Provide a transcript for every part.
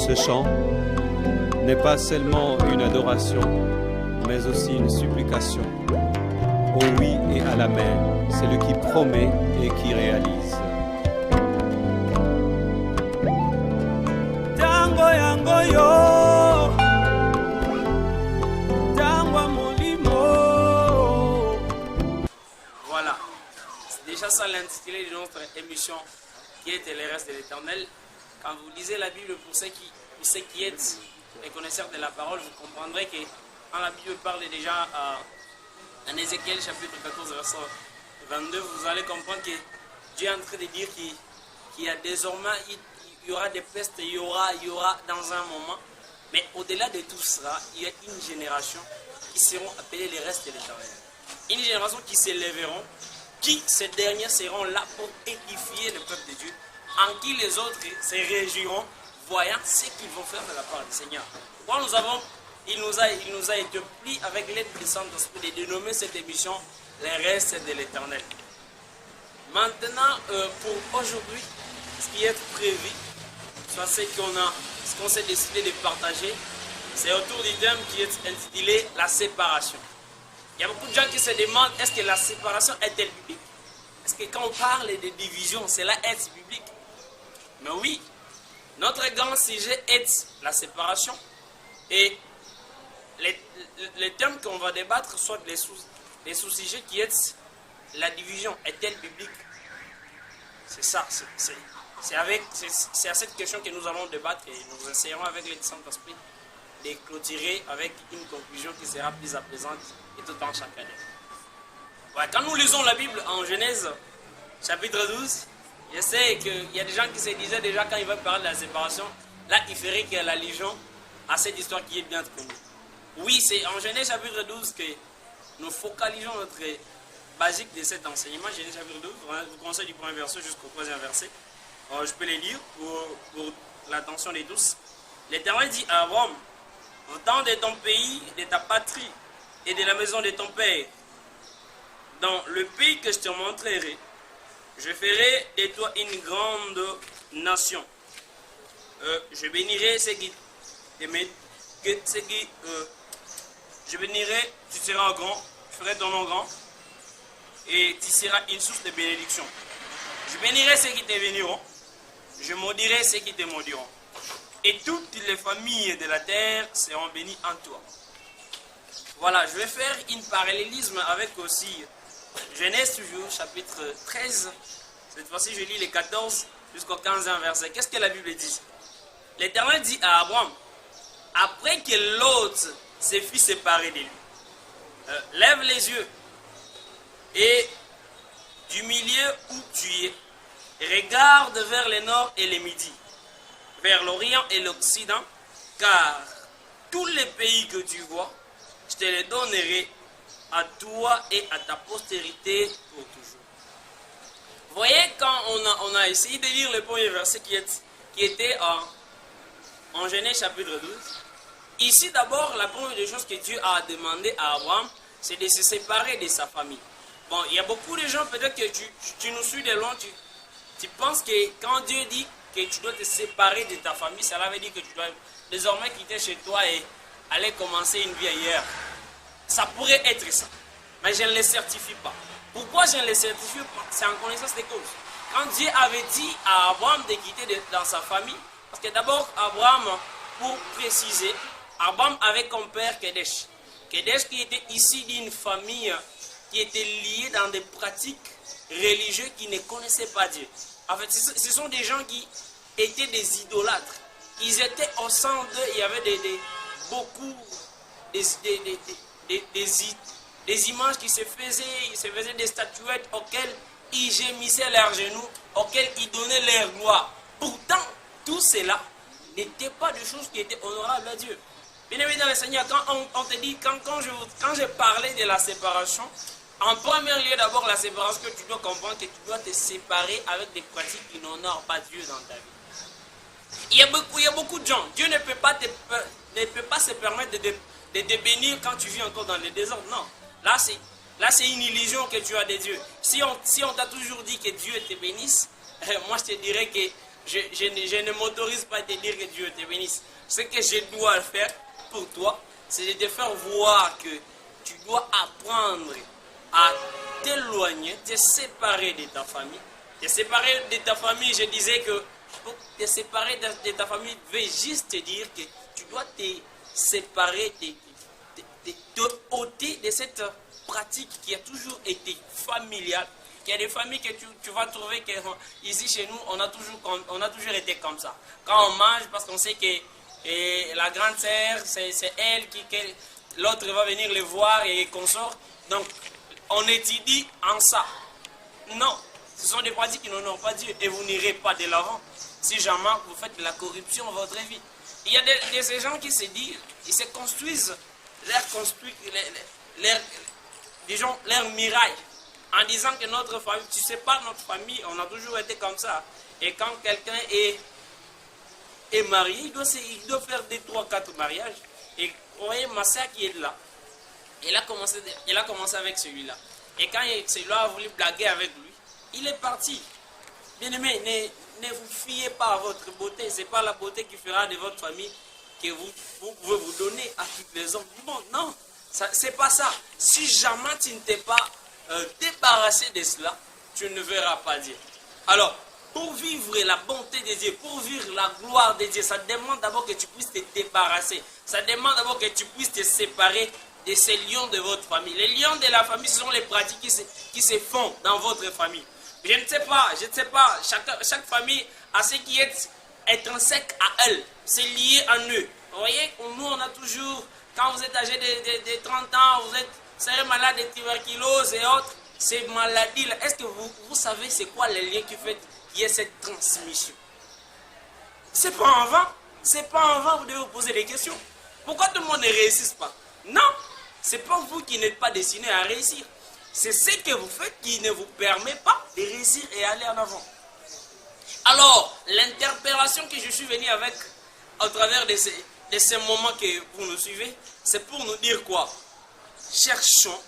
Ce chant n'est pas seulement une adoration, mais aussi une supplication. Au oui et à l'amen, celui qui promet et qui réalise. Tango yango yo, tango molimo. Voilà, c'est déjà ça l'intitulé de notre émission qui est les restes de l'Éternel. Quand vous lisez la Bible, pour ceux qui êtes les connaisseurs de la parole, vous comprendrez que quand la Bible parle déjà en Ézéchiel chapitre 14 verset 22, vous allez comprendre que Dieu est en train de dire qu'il y a désormais, il y aura des pestes, il y aura dans un moment, mais au-delà de tout cela, il y a une génération qui seront appelées les restes de l'Éternel. Une génération qui s'élèveront, qui ces derniers seront là pour édifier le peuple de Dieu, en qui les autres se réjouiront, voyant ce qu'ils vont faire de la part du Seigneur. Pourquoi il nous a été pris avec l'aide du Saint-Esprit de dénommer cette émission les restes de l'Éternel. Maintenant, pour aujourd'hui, ce qui est prévu, soit ce qu'on s'est décidé de partager, c'est autour du thème qui est intitulé la séparation. Il y a beaucoup de gens qui se demandent, est-ce que la séparation est-elle biblique? Est-ce que quand on parle de division, cela est biblique? Mais oui, notre grand sujet est la séparation. Et les thèmes qu'on va débattre sont les sous-sujets qui est la division. Est-elle biblique? C'est ça, c'est à cette question que nous allons débattre et nous essayerons avec le Saint-Esprit de clôturer avec une conclusion qui sera plus apaisante et tout en chaque année. Ouais, quand nous lisons la Bible en Genèse, chapitre 12, je sais qu'il y a des gens qui se disaient déjà quand ils veulent parler de la séparation, là il ferait que la Légion a cette histoire qui est bien connue. Oui, c'est en Genèse chapitre 12 que nous focalisons notre basique de cet enseignement. Genèse chapitre 12, vous commencez du premier verset jusqu'au troisième verset. Je peux les lire pour l'attention de tous. L'Éternel dit à Abraham, va-t'en de ton pays, de ta patrie et de la maison de ton père, dans le pays que je te montrerai. Je ferai de toi une grande nation. Je bénirai ceux qui t'aiment, je bénirai, tu seras grand, je ferai ton nom grand, et tu seras une source de bénédiction. Je bénirai ceux qui te béniront, je maudirai ceux qui te maudiront. Et toutes les familles de la terre seront bénies en toi. Voilà, je vais faire un parallélisme avec aussi Genèse toujours, chapitre 13. Cette fois-ci, je lis les 14 jusqu'au 15e verset. Qu'est-ce que la Bible dit? L'Éternel dit à Abraham, après que l'autre se fut séparé de lui, lève les yeux et du milieu où tu es, regarde vers le nord et le midi, vers l'Orient et l'Occident, car tous les pays que tu vois, je te les donnerai à toi et à ta postérité pour toujours. Vous voyez, quand on a essayé de lire le premier verset qui était en Genèse chapitre 12, ici d'abord, la première des choses que Dieu a demandé à Abraham, c'est de se séparer de sa famille. Bon, il y a beaucoup de gens, peut-être que tu nous suis de loin, tu penses que quand Dieu dit que tu dois te séparer de ta famille, cela veut dire que tu dois désormais quitter chez toi et aller commencer une vie ailleurs. Ça pourrait être ça, mais je ne le certifie pas. Pourquoi je ne le certifie pas? C'est en connaissance des causes. Quand Dieu avait dit à Abraham de quitter dans sa famille, parce que d'abord, Abraham, pour préciser, Abraham avait comme père Kedesh. Kedesh qui était issu d'une famille qui était liée dans des pratiques religieuses qui ne connaissaient pas Dieu. En fait, ce sont des gens qui étaient des idolâtres. Ils étaient au sein d'eux, il y avait des images qui se faisaient, ils se faisaient des statuettes auxquelles ils gémissaient leurs genoux, auxquelles ils donnaient leur gloire. Pourtant, tout cela n'était pas des choses qui étaient honorables à Dieu. Bien évidemment, Seigneur, quand on te dit, quand je parlais de la séparation, en premier lieu, d'abord, la séparation que tu dois comprendre, que tu dois te séparer avec des pratiques qui n'honorent pas Dieu dans ta vie. Il y a beaucoup de gens, Dieu ne peut pas se permettre de te bénir quand tu vis encore dans le désordre. Non, là c'est une illusion que tu as de Dieu. Si on t'a toujours dit que Dieu te bénisse, moi je te dirais que je ne m'autorise pas à te dire que Dieu te bénisse. Ce que je dois faire pour toi, c'est de te faire voir que tu dois apprendre à t'éloigner, te séparer de ta famille. Te séparer de ta famille, je disais que pour te séparer de ta famille veut juste te dire que tu dois te séparer, te ôter de cette pratique qui a toujours été familiale. Il y a des familles que tu vas trouver que ici chez nous, on a toujours été comme ça. Quand on mange, parce qu'on sait que la grande sœur, c'est elle l'autre va venir le voir et consort. Donc, on étudie en ça. Non, ce sont des pratiques qui n'honorent pas Dieu et vous n'irez pas de l'avant si jamais vous faites de la corruption dans votre vie. Il y a des gens qui se disent, ils se construisent leur miraille en disant que notre famille, tu sais pas, notre famille, on a toujours été comme ça. Et quand quelqu'un est marié, il doit faire 2, 3, 4 mariages. Et vous voyez, ma soeur qui est là, elle a commencé avec celui-là. Et quand celui-là a voulu blaguer avec lui, il est parti. Bien-aimé, ne vous fiez pas à votre beauté. Ce n'est pas la beauté qui fera de votre famille que vous pouvez vous donner à toutes les hommes du monde. Non, ce n'est pas ça. Si jamais tu ne t'es pas débarrassé de cela, tu ne verras pas Dieu. Alors, pour vivre la bonté de Dieu, pour vivre la gloire de Dieu, ça demande d'abord que tu puisses te débarrasser. Ça demande d'abord que tu puisses te séparer de ces lions de votre famille. Les lions de la famille, ce sont les pratiques qui se font dans votre famille. Je ne sais pas, chaque famille a ce qui est intrinsèque à elle. C'est lié à eux. Vous voyez, nous on a toujours, quand vous êtes âgé de 30 ans, vous serez malade de tuberculose et autres, ces maladies-là, est-ce que vous savez c'est quoi les liens qui fait qu'il y ait cette transmission? C'est pas en vain. C'est pas en vain, vous devez vous poser des questions. Pourquoi tout le monde ne réussit pas? Non, c'est pas vous qui n'êtes pas destiné à réussir. C'est ce que vous faites qui ne vous permet pas de réussir et aller en avant. Alors, l'interpellation que je suis venu avec au travers de ces moments que vous nous suivez, c'est pour nous dire quoi? Cherchons,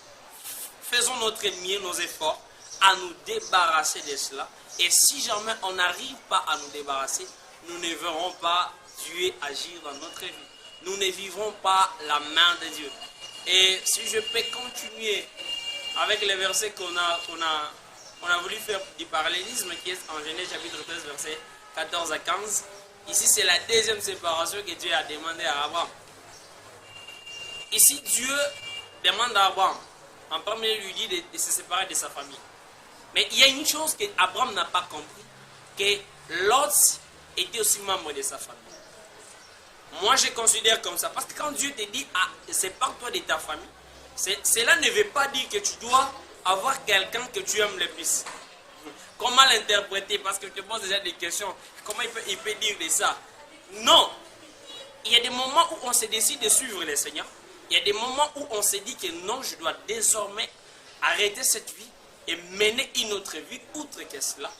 faisons notre mieux, nos efforts, à nous débarrasser de cela. Et si jamais on n'arrive pas à nous débarrasser, nous ne verrons pas Dieu agir dans notre vie. Nous ne vivrons pas la main de Dieu. Et si je peux continuer avec les versets qu'on a voulu faire du parallélisme, qui est en Genèse chapitre 13, versets 14 à 15. Ici, c'est la deuxième séparation que Dieu a demandé à Abraham. Ici, Dieu demande à Abraham, en premier lieu, lui dit de se séparer de sa famille. Mais il y a une chose qu'Abraham n'a pas compris, que Lot était aussi membre de sa famille. Moi, je considère comme ça. Parce que quand Dieu te dit, sépare-toi de ta famille, cela ne veut pas dire que tu dois avoir quelqu'un que tu aimes le plus. Comment l'interpréter? Parce que je te pose déjà des questions. Comment il peut dire de ça? Non. Il y a des moments où on se décide de suivre le Seigneur. Il y a des moments où on se dit que non, je dois désormais arrêter cette vie et mener une autre vie, outre que cela.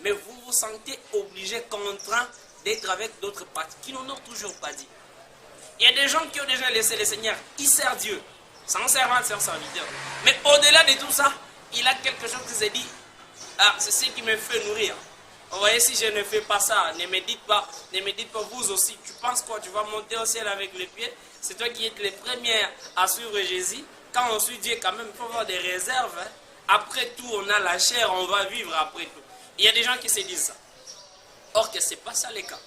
Mais vous vous sentez obligé, contraint d'être avec d'autres pratiques qui n'en ont toujours pas dit. Il y a des gens qui ont déjà laissé le Seigneur, qui servent Dieu, sans servant, sans serviteur. Mais au-delà de tout ça, il a quelque chose qui se dit, c'est ce qui me fait nourrir. Vous voyez, si je ne fais pas ça, ne me dites pas vous aussi, tu penses quoi? Tu vas monter au ciel avec les pieds? C'est toi qui es le premier à suivre Jésus. Quand on suit Dieu, quand même, il faut avoir des réserves. Hein. Après tout, on a la chair, on va vivre après tout. Il y a des gens qui se disent ça. Or que ce n'est pas ça le cas.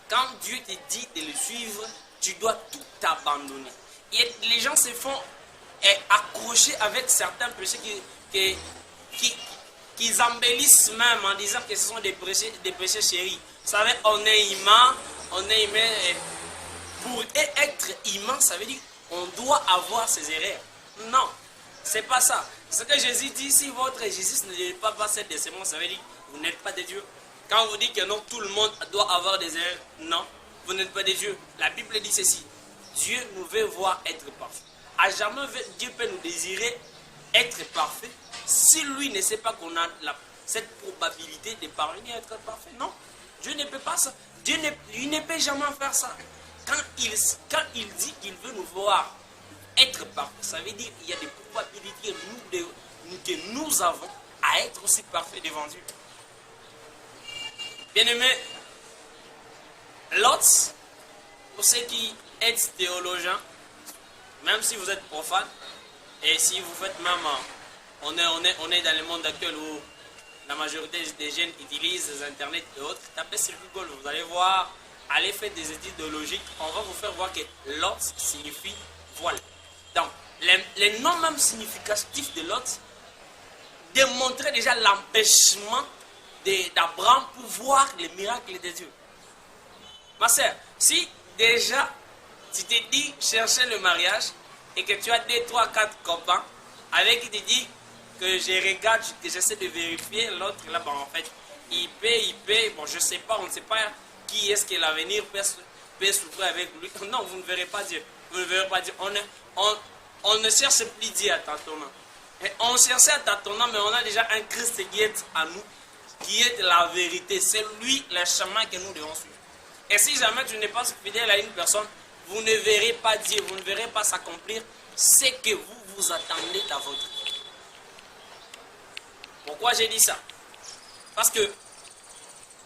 Quand Dieu te dit de le suivre, tu dois tout abandonner. Et les gens se font accrocher avec certains péchés qu'ils embellissent même en disant que ce sont des péchés chéris. Vous savez, on est humain. Pour être humain, ça veut dire qu'on doit avoir ses erreurs. Non, c'est pas ça. Ce que Jésus dit, si votre Jésus ne pas passer de ces mots, ça veut dire que vous n'êtes pas de Dieu. Quand vous dites que non, tout le monde doit avoir des erreurs, non, vous n'êtes pas de Dieu. La Bible dit ceci, Dieu nous veut voir être parfait. À jamais Dieu peut nous désirer être parfait si lui ne sait pas qu'on a cette probabilité de parvenir à être parfait. Non, Dieu ne peut pas ça. Dieu ne peut jamais faire ça. Quand il dit qu'il veut nous voir être parfait, ça veut dire qu'il y a des probabilités que nous avons à être aussi parfaits devant Dieu. Bien-aimés, L'autre, pour ceux qui êtes théologiens, même si vous êtes profane, et si vous faites même, on est dans le monde actuel où la majorité des jeunes utilisent les internets et autres, tapez sur Google, vous allez voir, allez faire des études de logique, on va vous faire voir que l'autre signifie voile. Donc, les noms même significatifs de l'autre démontraient déjà l'empêchement d'Abraham pour voir les miracles de Dieu. Ma soeur, si déjà tu te dis chercher le mariage et que tu as 2, 3, 4 copains avec qui te dit que je regarde, que j'essaie de vérifier, l'autre là, ben, en fait, il paie, bon je sais pas, on ne sait pas qui est-ce que l'avenir peut souffrir avec lui. Non, vous ne verrez pas Dieu. Vous ne verrez pas Dieu. On ne cherche plus Dieu à tâtonnant. Et on cherchait à tâtonnant, mais on a déjà un Christ qui est à nous, qui est la vérité. C'est lui le chemin que nous devons suivre. Et si jamais tu n'es pas fidèle à une personne, vous ne verrez pas Dieu, vous ne verrez pas s'accomplir ce que vous attendez dans votre vie. Pourquoi j'ai dit ça? Parce que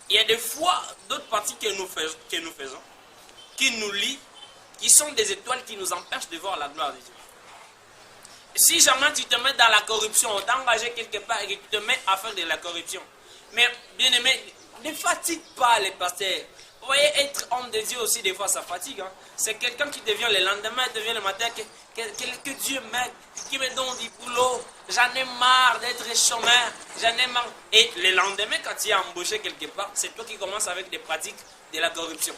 il y a des fois d'autres parties que nous faisons, qui nous lient, qui sont des étoiles qui nous empêchent de voir la gloire de Dieu. Si jamais tu te mets dans la corruption, on t'a engagé quelque part et que tu te mets à faire de la corruption. Mais bien aimé, ne fatigue pas les pasteurs. Vous voyez, être homme de Dieu aussi, des fois, ça fatigue. Hein. C'est quelqu'un qui devient le lendemain, devient le matin, que Dieu m'aide, qui me donne du boulot. J'en ai marre d'être chômeur, j'en ai marre. Et le lendemain, quand tu es embauché quelque part, c'est toi qui commences avec des pratiques de la corruption.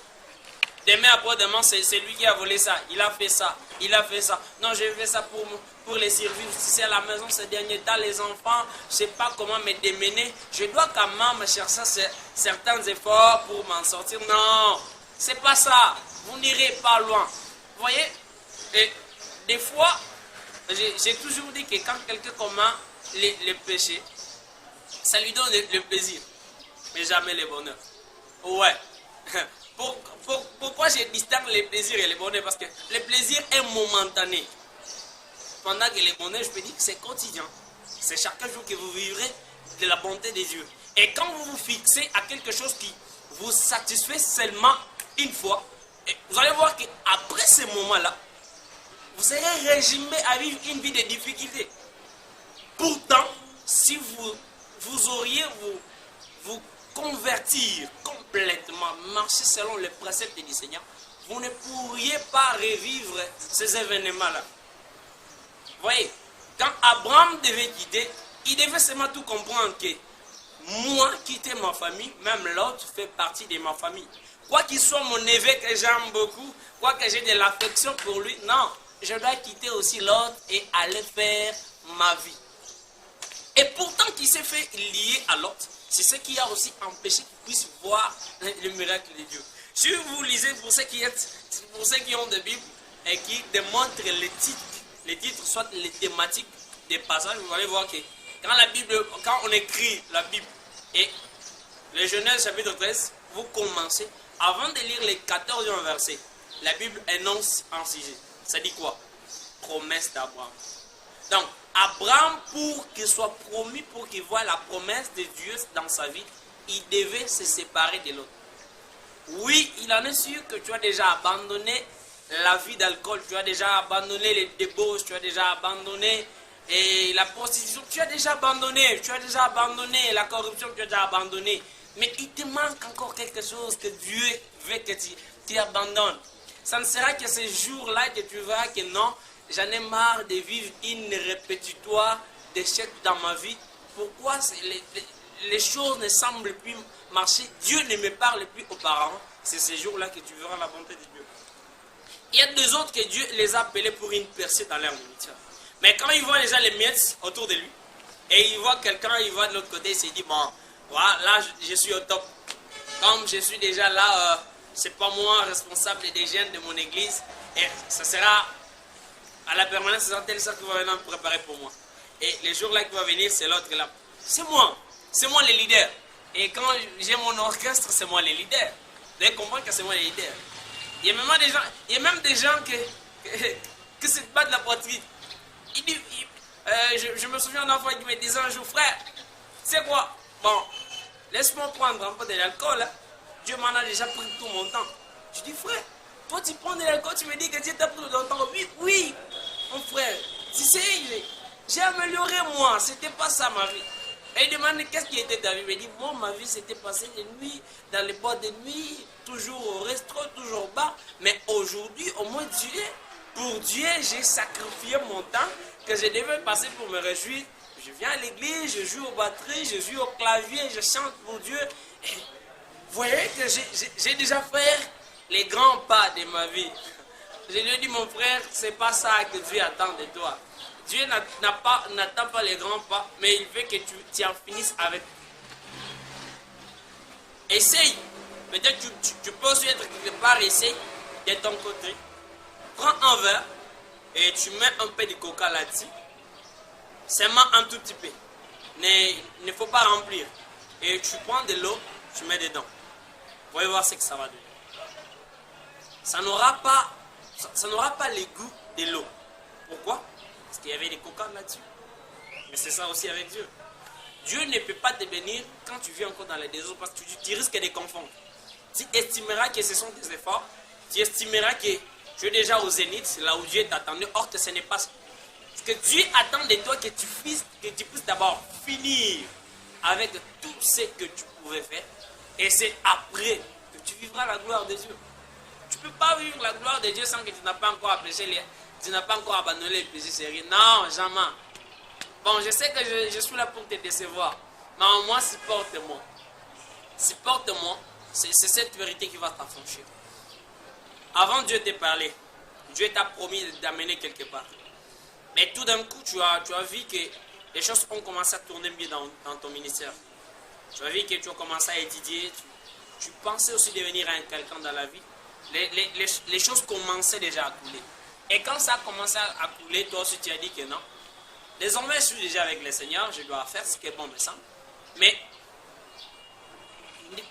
Demain après-demain, c'est lui qui a volé ça, il a fait ça, il a fait ça. Non, je fais ça pour les servir. Si c'est à la maison ces derniers temps, les enfants, je ne sais pas comment me démener. Je dois quand même chercher certains efforts pour m'en sortir. Non, c'est pas ça. Vous n'irez pas loin. Vous voyez, et des fois, j'ai toujours dit que quand quelqu'un commet les péchés, ça lui donne le plaisir, mais jamais le bonheur. Ouais. Pourquoi je distingue les plaisirs et les bonheurs? Parce que le plaisir est momentané. Pendant que le bonheur, je peux dire que c'est quotidien. C'est chaque jour que vous vivrez de la bonté des dieux. Et quand vous vous fixez à quelque chose qui vous satisfait seulement une fois, vous allez voir qu'après ce moment-là, vous serez régimé à vivre une vie de difficulté. Pourtant, si vous auriez vous convertir complètement, marcher selon les préceptes du Seigneur, vous ne pourriez pas revivre ces événements-là. Vous voyez, quand Abraham devait quitter, il devait seulement tout comprendre que moi, quitter ma famille, même l'autre fait partie de ma famille. Quoi qu'il soit mon évêque que j'aime beaucoup, quoi que j'ai de l'affection pour lui, non, je dois quitter aussi l'autre et aller faire ma vie. Et pourtant qu'il s'est fait lier à l'autre, c'est ce qui a aussi empêché qu'il puisse voir le miracle de Dieu. Si vous lisez pour ceux qui ont des Bibles et qui démontrent les titres, soit les thématiques des passages, vous allez voir que quand on écrit la Bible et le Genèse chapitre 13, vous commencez, avant de lire les 14e versets, la Bible énonce un sujet. Ça dit quoi? Promesse d'Abraham. Donc, Abraham, pour qu'il soit promis, pour qu'il voie la promesse de Dieu dans sa vie, il devait se séparer de l'autre. Oui, il en est sûr que tu as déjà abandonné la vie d'alcool, tu as déjà abandonné les débauches, tu as déjà abandonné la prostitution, tu as déjà abandonné la corruption, tu as déjà abandonné. Mais il te manque encore quelque chose que Dieu veut que tu abandonnes. Ça ne sera que ce jour-là que tu verras que non, j'en ai marre de vivre une répétitoire d'échecs dans ma vie. Pourquoi les choses ne semblent plus marcher? Dieu ne me parle plus auparavant. C'est ce jour-là que tu verras la bonté de Dieu. Il y a deux autres que Dieu les a appelés pour une percée dans leur ministère. Mais quand il voit déjà les miettes autour de lui, et il voit quelqu'un, il voit de l'autre côté, il se dit, bon, voilà, là je suis au top. Comme je suis déjà là, c'est pas moi responsable des jeunes de mon église, et ça sera à la permanence, c'est tel ça qui va venir préparer pour moi. Et le jour-là qui va venir, c'est l'autre là. C'est moi le leader. Et quand j'ai mon orchestre, c'est moi le leader. Vous devez comprendre que c'est moi le leader. Il y a même des gens qui se battent la poitrine. Je me souviens d'un enfant qui me disait un jour, frère, c'est quoi? Bon, laisse-moi prendre un peu de l'alcool. Hein. Dieu m'en a déjà pris tout mon temps. Je dis, frère, toi tu prends de l'alcool, tu me dis que Dieu t'a pris de l'entendre. Oui, oui, mon frère, tu sais, j'ai amélioré moi, c'était pas ça ma vie. Et il demande qu'est-ce qui était ta vie. Il me dit, moi ma vie c'était passer des nuits dans les boîtes de nuit, toujours au restaurant, toujours au bar. Mais aujourd'hui, au moins Dieu, pour Dieu, j'ai sacrifié mon temps que je devais passer pour me réjouir. Je viens à l'église, je joue aux batteries, je joue au clavier, je chante pour Dieu. Et vous voyez que j'ai déjà fait les grands pas de ma vie. Je lui ai dit, mon frère, c'est pas ça que Dieu attend de toi. Dieu n'attend pas les grands pas, mais il veut que tu en finisses avec. Essaye. Peut-être que tu peux aussi être quelque part, essaye de ton côté. Prends un verre et tu mets un peu de coca là-dessus. Seulement un tout petit peu. Il ne faut pas remplir. Et tu prends de l'eau, tu mets dedans. Vous voyez voir ce que ça va donner. Ça n'aura pas le goût de l'eau. Pourquoi? Parce qu'il y avait des coca là-dessus. Mais c'est ça aussi avec Dieu. Dieu ne peut pas te bénir quand tu vis encore dans les déserts parce que tu risques de confondre. Tu estimeras que ce sont tes efforts. Tu estimeras que tu es déjà au zénith, là où Dieu t'attendait. Or que ce n'est pas ça. Parce que Dieu attend de toi que tu puisses d'abord finir avec tout ce que tu pouvais faire. Et c'est après que tu vivras la gloire de Dieu. Tu ne peux pas vivre la gloire de Dieu sans que tu n'as pas encore tu n'as pas encore abandonné les péchés sérieux. Non, jamais. Bon, je sais que je suis là pour te décevoir. Mais au moins, supporte-moi. Supporte-moi. C'est cette vérité qui va t'affranchir. Avant Dieu te parler, Dieu t'a promis d'amener quelque part. Mais tout d'un coup, tu as vu que les choses ont commencé à tourner bien dans ton ministère. Tu as vu que tu as commencé à étudier. Tu pensais aussi devenir un quelqu'un dans la vie. Les choses commençaient déjà à couler. Et quand ça a commencé à couler, toi aussi tu as dit que non. Désormais, je suis déjà avec le Seigneur, je dois faire ce qui est bon me semble. Mais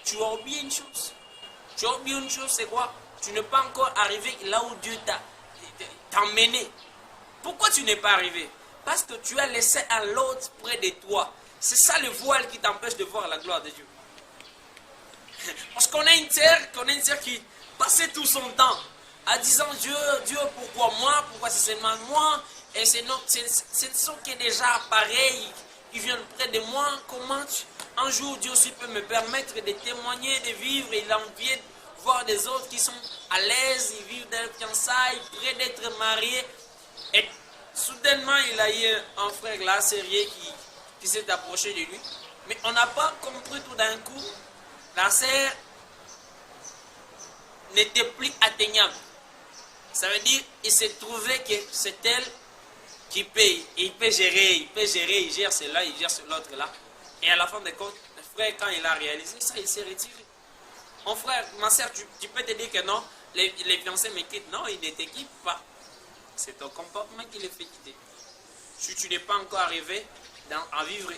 tu as oublié une chose. Tu as oublié une chose, c'est quoi? Tu n'es pas encore arrivé là où Dieu t'a emmené. Pourquoi tu n'es pas arrivé? Parce que tu as laissé un l'autre près de toi. C'est ça le voile qui t'empêche de voir la gloire de Dieu. Parce qu'on a une terre qui passait tout son temps en disant Dieu, pourquoi moi? Pourquoi c'est seulement moi? Et ce ne sont que des appareils qui viennent près de moi. Comment un jour Dieu aussi peut me permettre de témoigner, de vivre? Il a envie de voir des autres qui sont à l'aise, ils vivent dans le fiançailles, près d'être mariés. Et soudainement, il a eu un frère là, sérieux, qui s'est approché de lui. Mais on n'a pas compris tout d'un coup. La sœur n'était plus atteignable. Ça veut dire qu'il s'est trouvé que c'est elle qui paye. Et il peut gérer, il gère cela, il gère l'autre là. Et à la fin de compte, le frère, quand il a réalisé ça, il s'est retiré. Mon frère, ma soeur, tu peux te dire que non, les fiancés me quittent. Non, ils ne te quittent pas. C'est ton comportement qui les fait quitter. Si tu n'es pas encore arrivé à vivre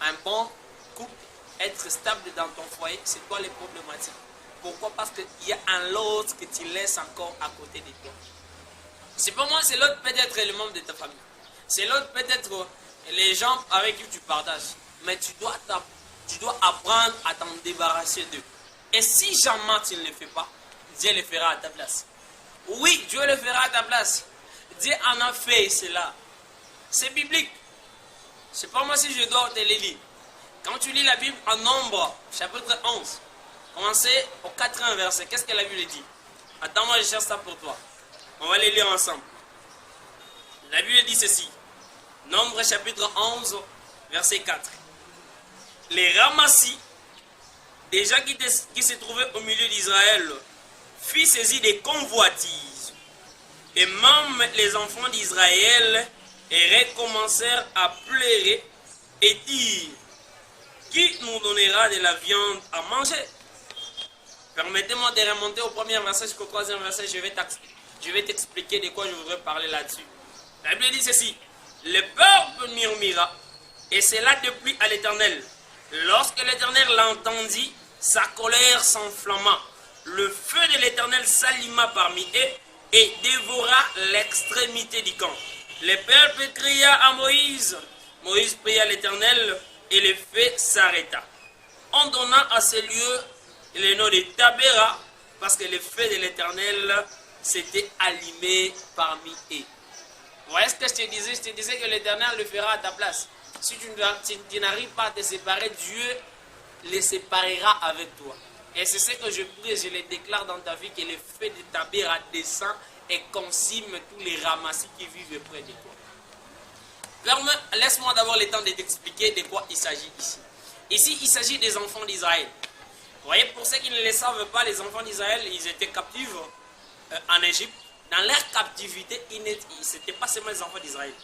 un bon couple, être stable dans ton foyer, c'est quoi les problématiques? Pourquoi? Parce qu'il y a un autre que tu laisses encore à côté de toi. C'est pas moi, c'est l'autre peut-être le membre de ta famille. C'est l'autre peut-être les gens avec qui tu partages. Mais tu dois apprendre à t'en débarrasser d'eux. Et si jamais tu ne le fais pas, Dieu le fera à ta place. Oui, Dieu le fera à ta place. Dieu en a fait cela. C'est biblique. C'est pas moi si je dois te le lire. Quand tu lis la Bible en Nombre, chapitre 11, commencez au 4e verset. Qu'est-ce que la Bible dit? Attends, moi je cherche ça pour toi. On va les lire ensemble. La Bible dit ceci. Nombre chapitre 11, verset 4. Les ramassis, des gens qui se trouvaient au milieu d'Israël, furent saisis des convoitises. Et même les enfants d'Israël recommencèrent à pleurer et dire: qui nous donnera de la viande à manger? Permettez-moi de remonter au premier verset jusqu'au 3e verset. Je vais t'expliquer de quoi je voudrais parler là-dessus. La Bible dit ceci. Le peuple murmura, et cela déplut à l'Éternel. Lorsque l'Éternel l'entendit, sa colère s'enflamma. Le feu de l'Éternel s'alluma parmi eux et dévora l'extrémité du camp. Le peuple cria à Moïse. Moïse pria à l'Éternel et le feu s'arrêta. On donna à ce lieu le nom de Tabéra parce que le feu de l'Éternel s'était allumé parmi eux. Vous voyez ce que je te disais? Je te disais que l'Éternel le fera à ta place. Si tu n'arrives pas à te séparer, Dieu les séparera avec toi. Et c'est ce que je prie, je le déclare dans ta vie, que le feu de ta béra descend et consume tous les ramassis qui vivent près de toi. Laisse-moi d'abord le temps de t'expliquer de quoi il s'agit ici. Ici, il s'agit des enfants d'Israël. Vous voyez, pour ceux qui ne le savent pas, les enfants d'Israël, ils étaient captifs en Égypte. Dans leur captivité, ce n'étaient pas seulement les enfants d'Israël.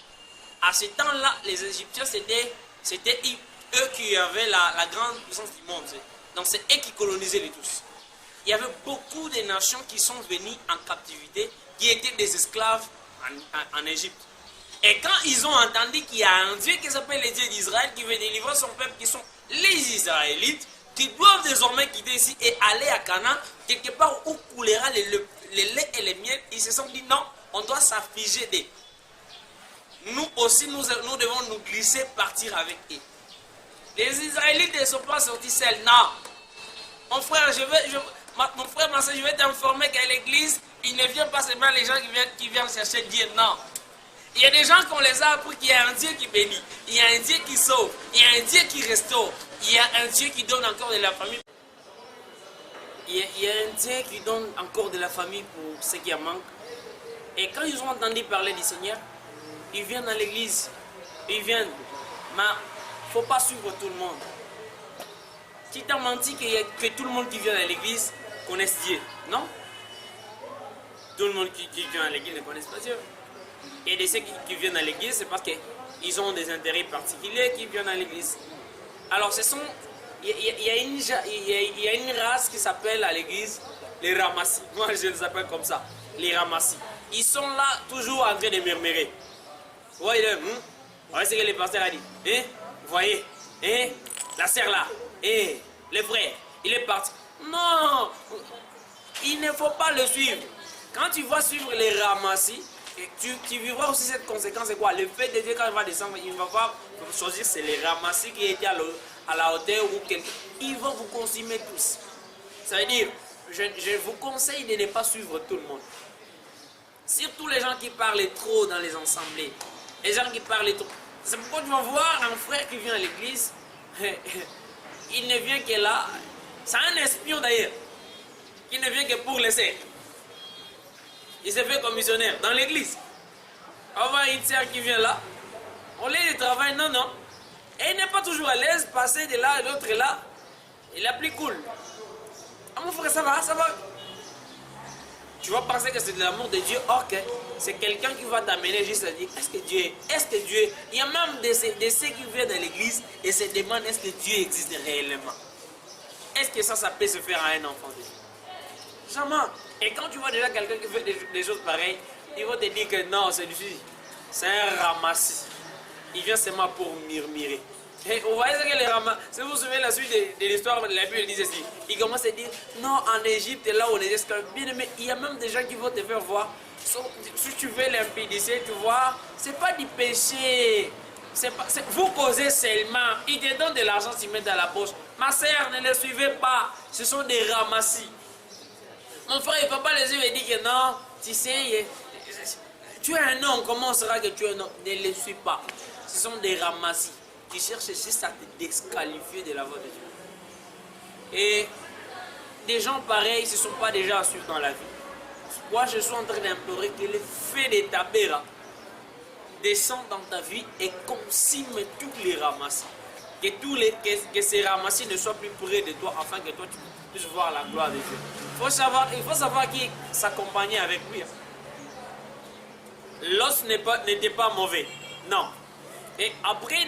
À ce temps-là, les Égyptiens, c'était eux qui avaient la grande puissance du monde. Donc c'est eux qui colonisaient les tous. Il y avait beaucoup de nations qui sont venues en captivité, qui étaient des esclaves en Égypte. Et quand ils ont entendu qu'il y a un Dieu qui s'appelle le Dieu d'Israël, qui veut délivrer son peuple, qui sont les Israélites, qui doivent désormais quitter ici et aller à Canaan, quelque part où coulera le lait et le miel, ils se sont dit non, on doit s'affliger d'eux. Nous aussi, nous devons nous glisser, partir avec eux. Les Israélites ne sont pas sortis seuls, non. Mon frère, ma soeur, je vais t'informer qu'à l'église, il ne vient pas seulement les gens qui viennent chercher Dieu, non. Il y a des gens qu'on les a appris qu'il y a un Dieu qui bénit, il y a un Dieu qui sauve, il y a un Dieu qui restaure, il y a un Dieu qui donne encore de la famille. Il y a un Dieu qui donne encore de la famille pour ceux qui en manquent. Et quand ils ont entendu parler du Seigneur, ils viennent à l'église, ils viennent. Mais il ne faut pas suivre tout le monde. Qui t'a menti que tout le monde qui vient à l'église connaisse Dieu? Non? Tout le monde qui vient à l'église ne connaisse pas Dieu. Et de ceux qui viennent à l'église, c'est parce qu'ils ont des intérêts particuliers qui viennent à l'église. Alors, il y a une race qui s'appelle à l'église les ramassis. Moi, je les appelle comme ça, les ramassis. Ils sont là, toujours en train de murmurer. Vous voyez, voyez ce que le pasteur a dit. Hein? Vous voyez, hein? La sœur là, hein? Le frère, il est parti. Non, il ne faut pas le suivre. Quand tu vas suivre les ramassis, tu vivras aussi cette conséquence. C'est quoi? Le fait de Dieu, quand il va descendre, il ne va pas choisir, c'est les ramassis qui étaient à la hauteur ou quelqu'un. Ils vont vous consumer tous. Ça veut dire, je vous conseille de ne pas suivre tout le monde. Surtout les gens qui parlent trop dans les assemblées. Les gens qui parlent trop. C'est pourquoi tu vas voir un frère qui vient à l'église. Il ne vient que là. C'est un espion d'ailleurs. Qui ne vient que pour laisser. Il s'est fait commissionnaire dans l'église. On voit une sœur qui vient là. On l'aide de travail, non. Et il n'est pas toujours à l'aise, passer de là et l'autre est là. Il est plus cool. Ah mon frère, ça va. Tu vas penser que c'est de l'amour de Dieu. Ok, c'est quelqu'un qui va t'amener juste à dire, est-ce que Dieu, il y a même de ceux qui viennent à l'église et se demandent, est-ce que Dieu existe réellement? Est-ce que ça peut se faire à un enfant de Dieu? Jamais. Et quand tu vois déjà quelqu'un qui fait des choses pareilles, ils vont te dire que non, celui-ci, c'est un ramassis. Il vient seulement pour murmurer. Et vous voyez ce que les ramassis, si vous vous souvenez la suite de l'histoire de la Bible, dit ceci. Il commence à dire, non, en Égypte, là où on est esclaves, bien aimé, il y a même des gens qui vont te faire voir. Si tu veux l'impédicer, tu vois, c'est pas du péché. Vous causez seulement. Ils te donnent de l'argent, s'ils mettent dans la poche. Ma sœur, ne les suivez pas. Ce sont des ramassis. Mon frère, il ne peut pas les yeux et dire que non, tu sais, tu es un homme, comment on saura que tu es un homme? Ne les suis pas. Ce sont des ramassis qui cherchent juste à te disqualifier de la voie de Dieu. Et des gens pareils, ce ne sont pas déjà à suivre dans la vie. Moi, je suis en train d'implorer que le feu de ta béra descende dans ta vie et consume tous les ramassis. Que ces ramassis ne soient plus près de toi afin que toi tu puisses voir la gloire de Dieu. Il faut savoir qui s'accompagnait avec lui. L'os n'était pas mauvais. Non. Et après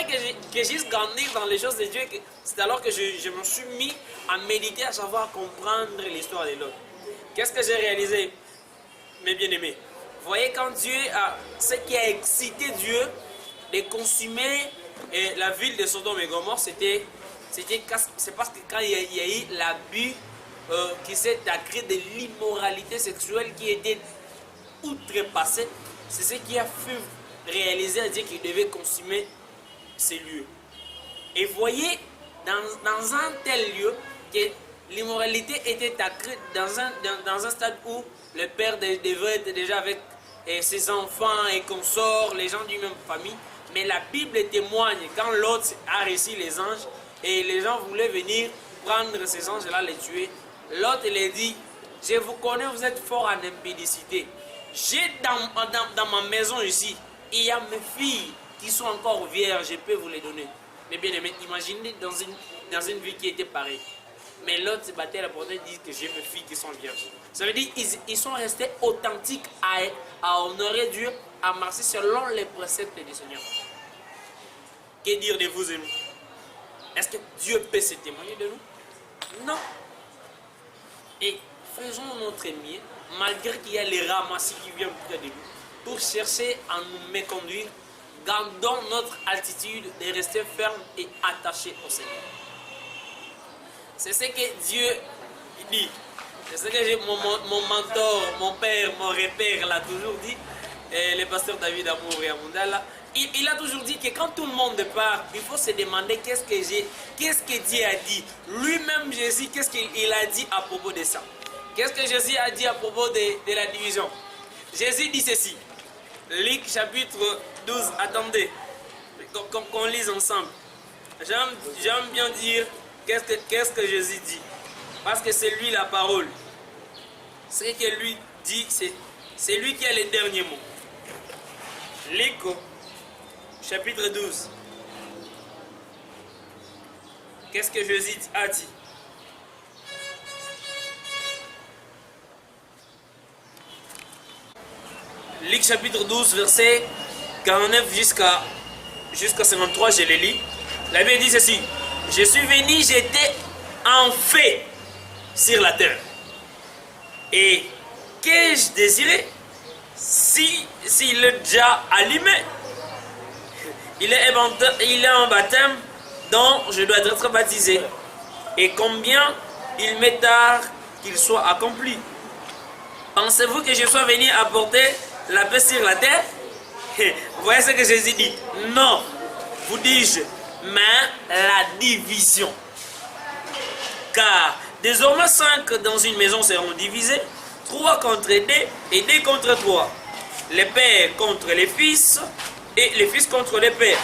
que j'ai grandi dans les choses de Dieu, c'est alors que je me suis mis à méditer, à savoir comprendre l'histoire de l'autre. Qu'est-ce que j'ai réalisé, mes bien-aimés? Vous voyez, quand ce qui a excité Dieu de consumer la ville de Sodome et Gomorrhe, c'est parce que quand il y a eu l'abus qui s'est accru de l'immoralité sexuelle qui était outrepassée, c'est ce qui a fait réaliser à Dieu qu'il devait consumer ces lieux. Et voyez, dans un tel lieu, que l'immoralité était accrue dans un stade où le père devait être déjà avec ses enfants et consorts, les gens d'une même famille. Mais la Bible témoigne quand Lot a reçu les anges et les gens voulaient venir prendre ces anges-là, les tuer. Lot les dit, je vous connais, vous êtes fort en impudicité. J'ai dans ma maison ici, il y a mes filles qui sont encore vierges, je peux vous les donner. Mais bien aimé, imaginez dans une vie qui était pareille. Mais l'autre se battait à la porte et dit que j'ai mes filles qui sont vierges. Ça veut dire qu'ils sont restés authentiques à honorer Dieu, à marcher selon les préceptes du Seigneur. Que dire de vous et nous? Est-ce que Dieu peut se témoigner de nous? Non. Et faisons notre mieux, malgré qu'il y a les ramassis qui viennent près de nous, pour chercher à nous méconduire. Gardons notre attitude de rester ferme et attaché au Seigneur. C'est ce que Dieu dit. C'est ce que mon mentor, mon père, mon repère l'a toujours dit. Le pasteur David Amour et Amundala. Il a toujours dit que quand tout le monde part, il faut se demander qu'est-ce que Dieu a dit. Lui-même Jésus, qu'est-ce qu'il a dit à propos de ça? Qu'est-ce que Jésus a dit à propos de la division? Jésus dit ceci. Luc chapitre 12, attendez, qu'on lise ensemble. J'aime bien dire qu'est-ce que Jésus dit. Parce que c'est lui la parole. Ce que lui dit, c'est lui qui a les derniers mots. Luc chapitre 12. Qu'est-ce que Jésus a dit? Luc chapitre 12, verset 49 jusqu'à 53, je le lis. La Bible dit ceci. Je suis venu, j'étais en feu sur la terre. Et qu'ai-je désiré? S'il est déjà allumé, il est en baptême dont je dois être baptisé. Et combien il m'est tard qu'il soit accompli. Pensez-vous que je sois venu apporter la paix sur la terre? Vous voyez ce que Jésus dit? Non, vous dis-je, mais la division. Car désormais 5 dans une maison seront divisés, 3 contre 2 et 2 contre 3. Les pères contre les fils et les fils contre les pères.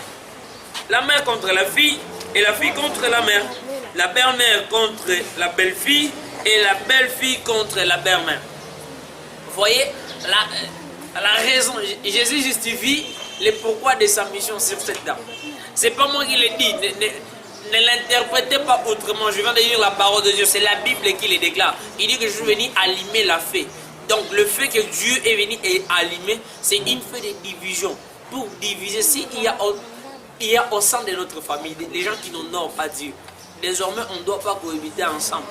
La mère contre la fille et la fille contre la mère. La belle-mère contre la belle-fille et la belle-fille contre la belle-mère. Vous voyez la raison, Jésus justifie le pourquoi de sa mission sur cette dame. C'est pas moi qui le dis, ne l'interprétez pas autrement. Je viens de lire la parole de Dieu, c'est la Bible qui le déclare. Il dit que je suis venu allumer la feu. Donc le fait que Dieu est venu allumer, c'est une feu de division. Pour diviser, s'il y a au sein de notre famille des gens qui n'honorent pas Dieu, désormais on ne doit pas cohabiter ensemble.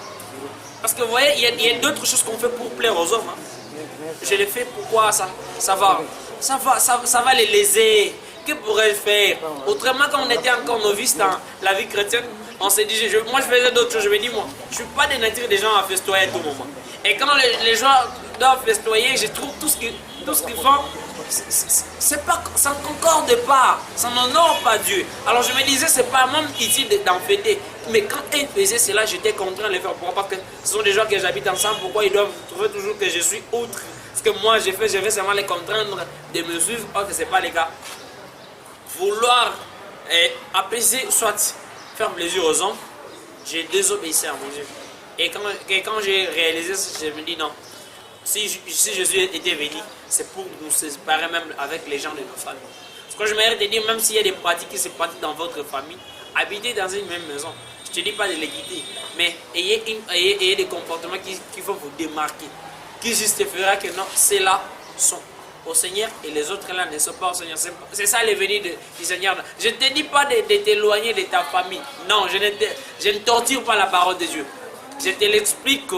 Parce que vous voyez, il y a d'autres choses qu'on fait pour plaire aux hommes. Je le fais pourquoi ça va les léser. Que pourrais-je faire? Autrement, quand on était encore novice dans la vie chrétienne, on s'est dit, moi je faisais d'autres choses. Je me dis, moi, je ne suis pas des natures des gens à festoyer à tout moment. Et quand les gens doivent festoyer, je trouve tout ce qu'ils font, ça ne concorde pas, ça n'honore pas Dieu. Alors je me disais, c'est pas même utile d'en fêter. Mais quand ils faisaient cela, j'étais contraint de le faire. Pourquoi? Parce que ce sont des gens que j'habite ensemble. Pourquoi ils doivent trouver toujours que je suis autre? Ce que moi je vais seulement les contraindre de me suivre. Or que ce n'est pas le cas. Vouloir apaiser, soit faire plaisir aux hommes, j'ai désobéissé à mon Dieu. Et quand j'ai réalisé ça, je me dis non. Si Jésus était venu, c'est pour nous séparer même avec les gens de nos familles. Ce que je m'aimerais te dire, même s'il y a des pratiques qui se pratiquent dans votre famille, habitez dans une même maison. Je ne te dis pas de les quitter, mais ayez des comportements qui vont vous démarquer, qui justifiera que non, ceux-là sont au Seigneur et les autres là ne sont pas au Seigneur. C'est ça le venir du Seigneur. Je ne te dis pas de t'éloigner de ta famille. Non, je ne torture pas la parole de Dieu. Je te l'explique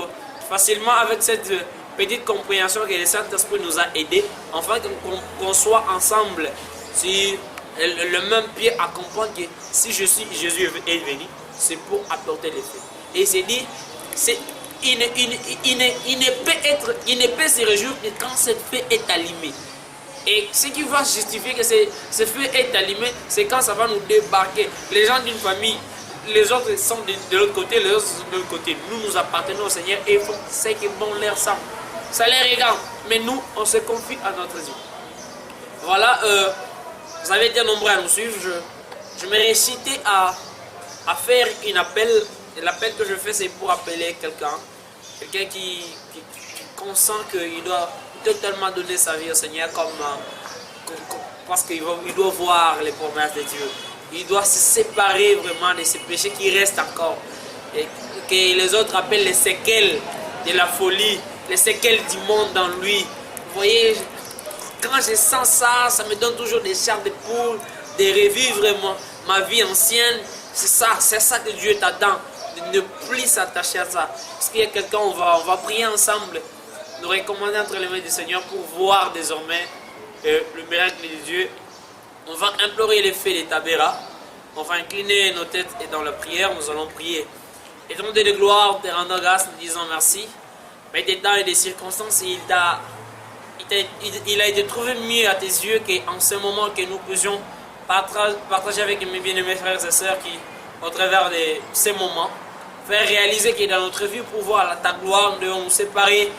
facilement avec cette petite compréhension que le Saint-Esprit nous a aidés, afin qu'on soit ensemble sur le même pied à comprendre que si Jésus est venu, c'est pour apporter les faits. Et c'est dit, il ne peut se réjouir que quand cette feu est allumé. Et ce qui va justifier que ce feu est allumé, c'est quand ça va nous débarquer. Les gens d'une famille les autres sont de l'autre côté, les autres sont de l'autre côté. Nous appartenons au Seigneur et il faut c'est que bon l'air ça. Ça les regarde. Mais nous, on se confie à notre Dieu. Voilà, vous avez été nombreux à nous suivre. Je me récité à faire un appel. L'appel que je fais, c'est pour appeler quelqu'un. Quelqu'un qui consent qu'il doit totalement donner sa vie au Seigneur parce qu'il doit voir les promesses de Dieu. Il doit se séparer vraiment de ces péchés qui restent encore. Et que les autres appellent les séquelles de la folie, les séquelles du monde dans lui. Vous voyez, quand je sens ça, ça me donne toujours des chairs de poule, de revivre vraiment ma vie ancienne. C'est ça que Dieu t'attend, de ne plus s'attacher à ça. Parce qu'il y a quelqu'un, on va prier ensemble, nous recommander entre les mains du Seigneur pour voir désormais le miracle de Dieu. On va implorer les faits des Tabera. On va incliner nos têtes et dans la prière, nous allons prier. Et ton Dieu de gloire, te rendant grâce, nous disons merci. Mais des temps et des circonstances, il a été trouvé mieux à tes yeux qu'en ce moment que nous puissions partager avec mes bien-aimés frères et sœurs qui, au travers de ces moments, faire réaliser que dans notre vie, pour voir ta gloire, nous devons nous séparer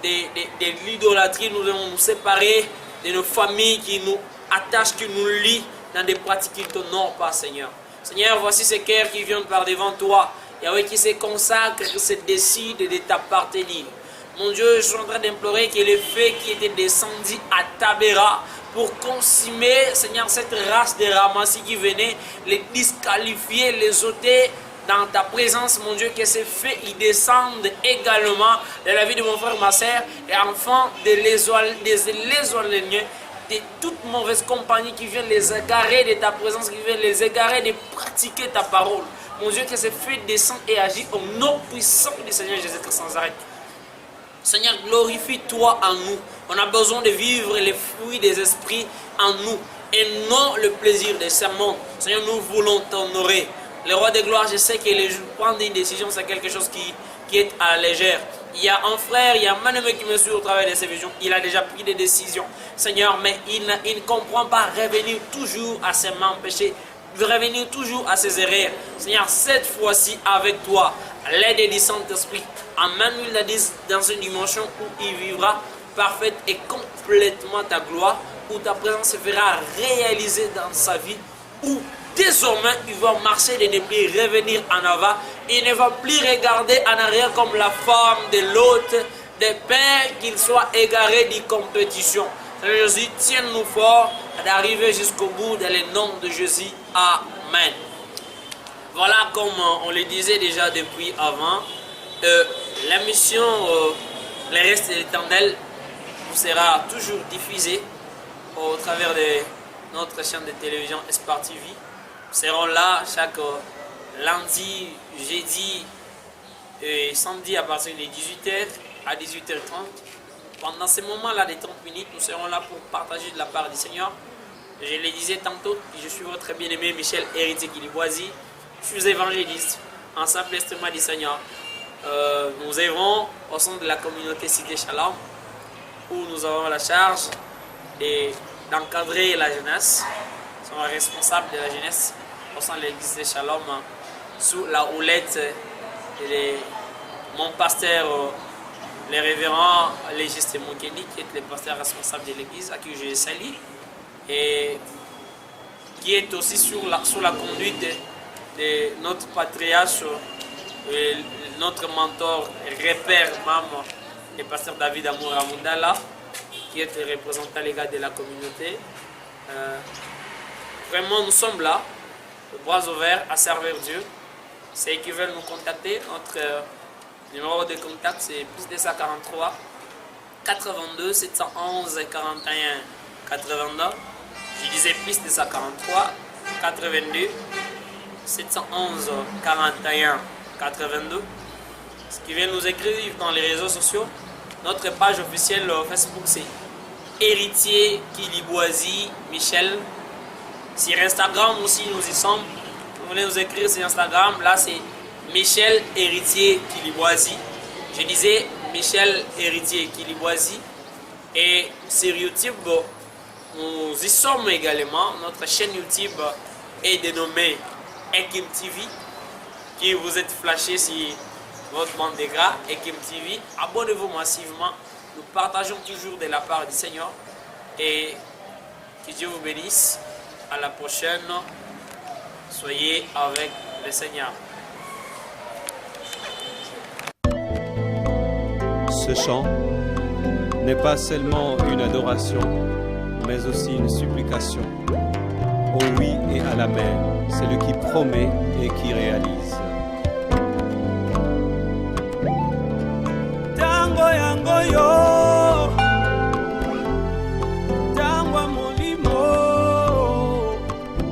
de l'idolâtrie, nous devons nous séparer de nos familles qui nous attachent, qui nous lient dans des pratiques qui ne t'honorent pas, Seigneur. Seigneur, voici ces cœurs qui viennent par devant toi, Yahweh, qui se consacrent, qui se décident de t'appartenir. Mon Dieu, je suis en train d'implorer que les feux qui étaient descendus à Tabera pour consumer, Seigneur, cette race de ramassis qui venait les disqualifier, les ôter dans ta présence, mon Dieu, que ces feux ils descendent également de la vie de mon frère, ma soeur, et enfin de les éloigner de toute mauvaise compagnie qui vient les égarer de ta présence, qui vient les égarer de pratiquer ta parole. Mon Dieu, que ces feux descendent et agissent au nom puissant du Seigneur Jésus-Christ sans arrêt. Seigneur, glorifie-toi en nous. On a besoin de vivre les fruits des esprits en nous et non le plaisir des sermons. Seigneur, nous voulons t'honorer. Le roi de gloire, je sais que les prendre une décision, c'est quelque chose qui est à la légère. Il y a un frère, il y a un ennemi qui me suit au travers de ses visions. Il a déjà pris des décisions, Seigneur, mais il ne comprend pas revenir toujours à ses mains péchés, revenir toujours à ses erreurs. Seigneur, cette fois-ci avec toi, l'aide du Saint-Esprit, amène-lui dans une dimension où il vivra parfaite et complètement ta gloire, où ta présence se fera réaliser dans sa vie, où désormais il va marcher de ne plus revenir en avant, il ne va plus regarder en arrière comme la femme de l'autre, de peur qu'il soit égaré de compétition. Seigneur Jésus, tiens-nous fort d'arriver jusqu'au bout dans le nom de Jésus. Amen. Voilà, comme on le disait déjà depuis avant, la mission Le Reste de l'Éternel sera toujours diffusée au travers de notre chaîne de télévision Espoir TV. Nous serons là chaque lundi, jeudi et samedi à partir de 18h à 18h30. Pendant ces moments-là de 30 minutes, nous serons là pour partager de la part du Seigneur. Je le disais tantôt, je suis votre bien-aimé Michel Héritier Kiliboisi. Je suis évangéliste en simple instrument du Seigneur. Nous œuvrons au sein de la communauté Cité Shalom, où nous avons la charge d'encadrer la jeunesse. Nous sommes responsables de la jeunesse au sein de l'église de Shalom, sous la houlette de mon pasteur, le révérend Légiste Moukeni, qui est le pasteur responsable de l'église, à qui je salue, et qui est aussi sous la conduite de notre patriarche, notre mentor, repère, membre, le pasteur David Amour Amundala, qui est le représentant légal de la communauté. Vraiment, nous sommes là, les bras ouverts à servir Dieu. Ceux qui veulent nous contacter, notre numéro de contact c'est plus 243 82 711 41 82. Je disais plus 243 82 711 41 82. Ce qui vient nous écrire dans les réseaux sociaux, notre page officielle Facebook c'est Héritier Kiliboisi Michel. Sur Instagram aussi nous y sommes. Vous voulez nous écrire sur Instagram, là c'est Michel Héritier Kiliboisi. Je disais Michel Héritier Kiliboisi. Et sur YouTube, nous y sommes également. Notre chaîne YouTube est dénommée Ekim TV. qui vous êtes flashés sur votre bande de gras et Kim TV. Abonnez-vous massivement. Nous partageons toujours de la part du Seigneur. Et que Dieu vous bénisse. À la prochaine. Soyez avec le Seigneur. Ce chant n'est pas seulement une adoration, mais aussi une supplication. Au oui et à l'amen, c'est lui qui promet et qui réalise. Tango yango yo